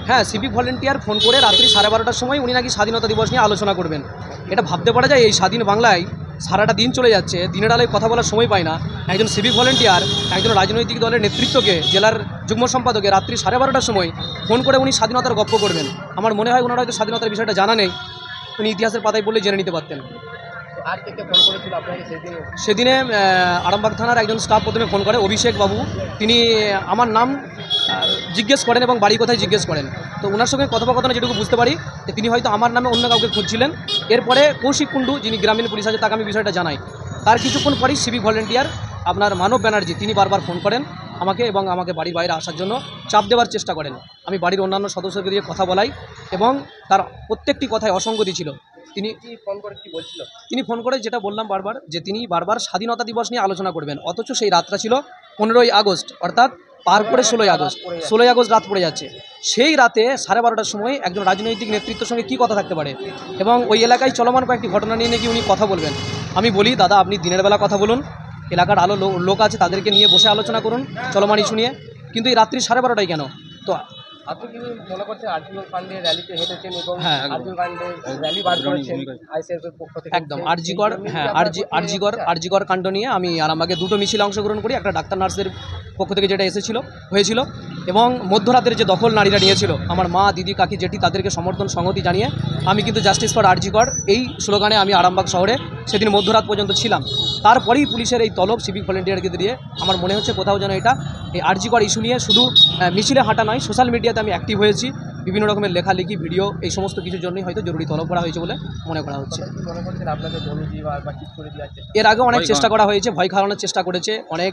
হ্যাঁ, civic volunteer phone করে রাত্রি 12:30টার সময় উনি নাকি স্বাধীনতা দিবস নিয়ে আলোচনা করবেন। এটা ভাবতে পারা যায়, এই স্বাধীন বাংলায় সারাটা দিন চলে যাচ্ছে, দিনের আলোয় কথা বলার সময় পায় না একজন সিভিক ভলেন্টিয়ার একজন রাজনৈতিক দলের নেতৃত্বকে, জেলার যুগ্ম সম্পাদকে রাত্রি 12:30টার সময় ফোন করে উনি স্বাধীনতার গপ্প করবেন। আমার মনে হয় ওনারা হয়তো স্বাধীনতার বিষয়টা জানা নেই, উনি ইতিহাসের পাতায় বললে জেনে নিতে পারতেন। সেদিনে আরামবাগ থানার একজন স্টাফ প্রথমে ফোন করে, অভিষেক বাবু। তিনি আমার নাম জিজ্ঞেস করেন এবং বাড়ি কোথায় জিজ্ঞেস করেন। তো ওনার সঙ্গে কথোপকথনে যেটুকু বুঝতে পারি যে তিনি হয়তো আমার নামে অন্য কাউকে খুঁজছিলেন। এরপরে কৌশিক কুণ্ডু, যিনি গ্রামীণ পুলিশ আছে, তাকে আমি বিষয়টা জানাই। তার কিছুক্ষণ পরেই সিভিক ভলেন্টিয়ার আপনার মানব ব্যানার্জি তিনি বারবার ফোন করেন আমাকে এবং আমাকে বাড়ির বাইরে আসার জন্য চাপ দেওয়ার চেষ্টা করেন। আমি বাড়ির অন্যান্য সদস্যকে দিয়ে কথা বলাই এবং তার প্রত্যেকটি কথায় অসঙ্গতি ছিল। তিনি ফোন করে কি বলছিল? তিনি ফোন করে যেটা বললাম বারবার, যে তিনি বারবার স্বাধীনতা দিবস নিয়ে আলোচনা করবেন, অথচ সেই রাতটা ছিল 15ই আগস্ট, অর্থাৎ পার করে 16ই আগস্ট। 16ই আগস্ট রাত পড়ে যাচ্ছে। সেই রাতে 12:30টার সময় একজন রাজনৈতিক নেতৃত্বের সঙ্গে কী কথা থাকতে পারে? এবং ওই এলাকায় চলমান কয়েকটি ঘটনা নিয়ে নাকি উনি কথা বলবেন। আমি বলি, দাদা আপনি দিনের বেলা কথা বলুন, এলাকার আলো লোক আছে, তাদেরকে নিয়ে বসে আলোচনা করুন চলমান ইস্যু নিয়ে, কিন্তু এই রাত্রি 12:30টায় কেন? তো আপনি কি মনে করছেন আরজিকর কাণ্ডে র্যালিতে হেঁটেছেন এবং আরজিকর কাণ্ডে র্যালি বার করেছেন আইসিএফের পক্ষ থেকে? একদম আরজিকর কাণ্ড নিয়ে আমি আরামবাগে দুটো মিছিলে অংশগ্রহণ করি। একটা ডাক্তার নার্সের পক্ষ থেকে যেটা হয়েছিল এবং মধ্যরাতের যে দখল নারীরা নিয়েছিল, আমার মা, দিদি, কাকি, জেঠি, তাদেরকে সমর্থন সংহতি জানিয়ে আমি কিন্তু জাস্টিস ফর আরজিকর এই স্লোগানে আমি আরামবাগ শহরে সেদিন মধ্যরাত পর্যন্ত ছিলাম। তারপরেই পুলিশের এই তলব সিভিক ভলেন্টিয়ারকে দিয়ে আমার মনে হচ্ছে কোথাও যেন এটা এই আরজিকর ইস্যু নিয়ে শুধু মিছিলে হাঁটা নয়, সোশ্যাল মিডিয়াতে আমি অ্যাক্টিভ হয়েছি, বিভিন্ন রকমের লেখালেখি, ভিডিও, এই সমস্ত কিছুর জন্যই হয়তো জরুরি তলব করা হয়েছে বলে মনে করা হচ্ছে। এর আগে অনেক চেষ্টা করা হয়েছে, ভয় খাওয়ানোর চেষ্টা করেছে, অনেক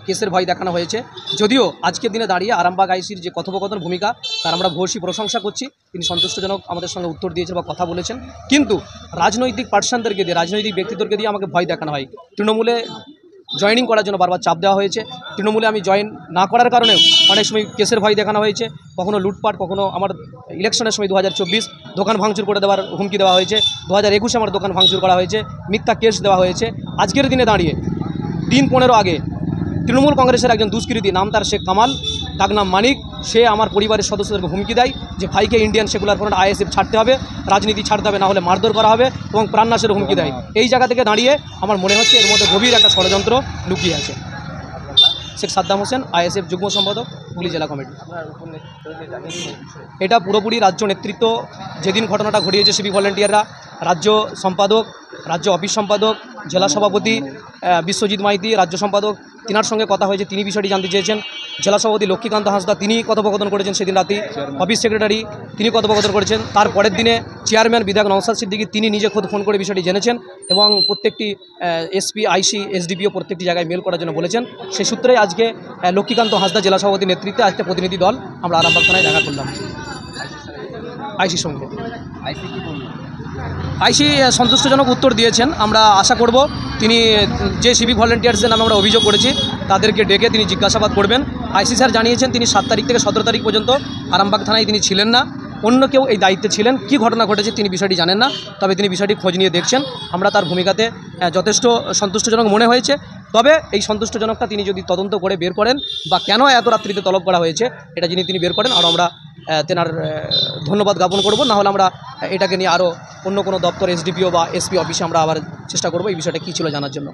কেসের ভয় দেখানো হয়েছে। যদিও আজকের দিনে দাঁড়িয়ে আরামবাগ আইসির যে কথোপকথন ভূমিকা, তার আমরা ভূয়সী প্রশংসা করছি। তিনি সন্তুষ্টজনক আমাদের সঙ্গে উত্তর দিয়েছেন বা কথা বলেছেন। কিন্তু রাজনৈতিক পার্সনদেরকে দিয়ে, রাজনৈতিক ব্যক্তিদেরকে দিয়ে আমাকে ভয় দেখানো হয়। তৃণমূলে জয়েনিং করার জন্য বারবার চাপ দেওয়া হয়েছে। তৃণমূলে আমি জয়েন না করার কারণেও অনেক সময় কেসের ভয় দেখানো হয়েছে, কখনো লুটপাট, কখনো আমার ইলেকশনের সময় 2024 দোকান ভাঙচুর করে দেওয়ার হুমকি দেওয়া হয়েছে, 2021 আমার দোকান ভাঙচুর করা হয়েছে, মিথ্যা কেস দেওয়া হয়েছে। আজকের দিনে দাঁড়িয়ে 3-15 আগে তৃণমূল কংগ্রেসের একজন দুষ্কৃতী, নাম তার শেখ কামাল, তার নাম মানিক, সে আমার পরিবারের সদস্যদেরকে হুমকি দেয় যে ভাইকে ইন্ডিয়ান সেকুলার ফ্রন্ট আইএসএফ ছাড়তে হবে, রাজনীতি ছাড়তে হবে, না হলে মারধর করা হবে এবং প্রাণনাশের হুমকি দেয়। এই জায়গা থেকে দাঁড়িয়ে আমার মনে হচ্ছে এর মধ্যে গভীর একটা ষড়যন্ত্র লুকিয়ে আছে। শেখ সাদ্দাম হোসেন, আইএসএফ যুগ্ম সম্পাদক, হুগলি জেলা কমিটি। এটা পুরোপুরি রাজ্য নেতৃত্ব, যেদিন ঘটনাটা ঘটিয়েছে সিভিক ভলেন্টিয়াররা, রাজ্য সম্পাদক, রাজ্য অফিস সম্পাদক, জেলা সভাপতি বিশ্বজিৎ মাইতি, রাজ্য সম্পাদক, তিনার সঙ্গে কথা হয়েছে, তিনি বিষয়টি জানতে চেয়েছেন। জেলা সভাপতি লক্ষ্মীকান্ত হাঁসদা তিনি কথোপকথন করেছেন সেদিন রাতে। অফিস সেক্রেটারি তিনি কথোপকথন করেছেন। তার পরের দিনে চেয়ারম্যান বিধায়ক নওশাদ সিদ্দিকী তিনি নিজে খোদ ফোন করে বিষয়টি জেনেছেন এবং প্রত্যেকটি এসপি, আইসি, এসডিপিও প্রত্যেকটি জায়গায় মেল করার জন্য বলেছেন। সেই সূত্রে আজকে লক্ষ্মীকান্ত হাঁসদা জেলা সভাপতির নেতৃত্বে আজকে প্রতিনিধি দল আমরা আরামবাগ থানায় দেখা করলাম আইসির সঙ্গে। আইসি সন্তুষ্টজনক উত্তর দিয়েছেন। আমরা আশা করব তিনি যে সিভিক ভলেন্টিয়ার্সদের নামে আমরা অভিযোগ করেছি তাদেরকে ডেকে তিনি জিজ্ঞাসাবাদ করবেন। আইসি স্যার জানিয়েছেন তিনি 7 তারিখ থেকে 17 তারিখ পর্যন্ত আরামবাগ থানায় তিনি ছিলেন না, অন্য কেউ এই দায়িত্বে ছিলেন। কী ঘটনা ঘটেছে তিনি বিষয়টি জানেন না, তবে তিনি বিষয়টি খোঁজ নিয়ে দেখছেন। আমরা তার ভূমিকাতে যথেষ্ট সন্তুষ্টজনক মনে হয়েছে। তবে এই সন্তুষ্টজনকটা তিনি যদি তদন্ত করে বের করেন বা কেন এত রাত্রিতে তলব করা হয়েছে এটা তিনি বের করেন, আর আমরা তেনার ধন্যবাদ জ্ঞাপন করব। না হলে আমরা এটাকে নিয়ে আরও অন্য কোনো দপ্তর, এসডিপিও বা এসপি অফিসে আমরা আবার চেষ্টা করব এই বিষয়টা কী ছিল জানার জন্য।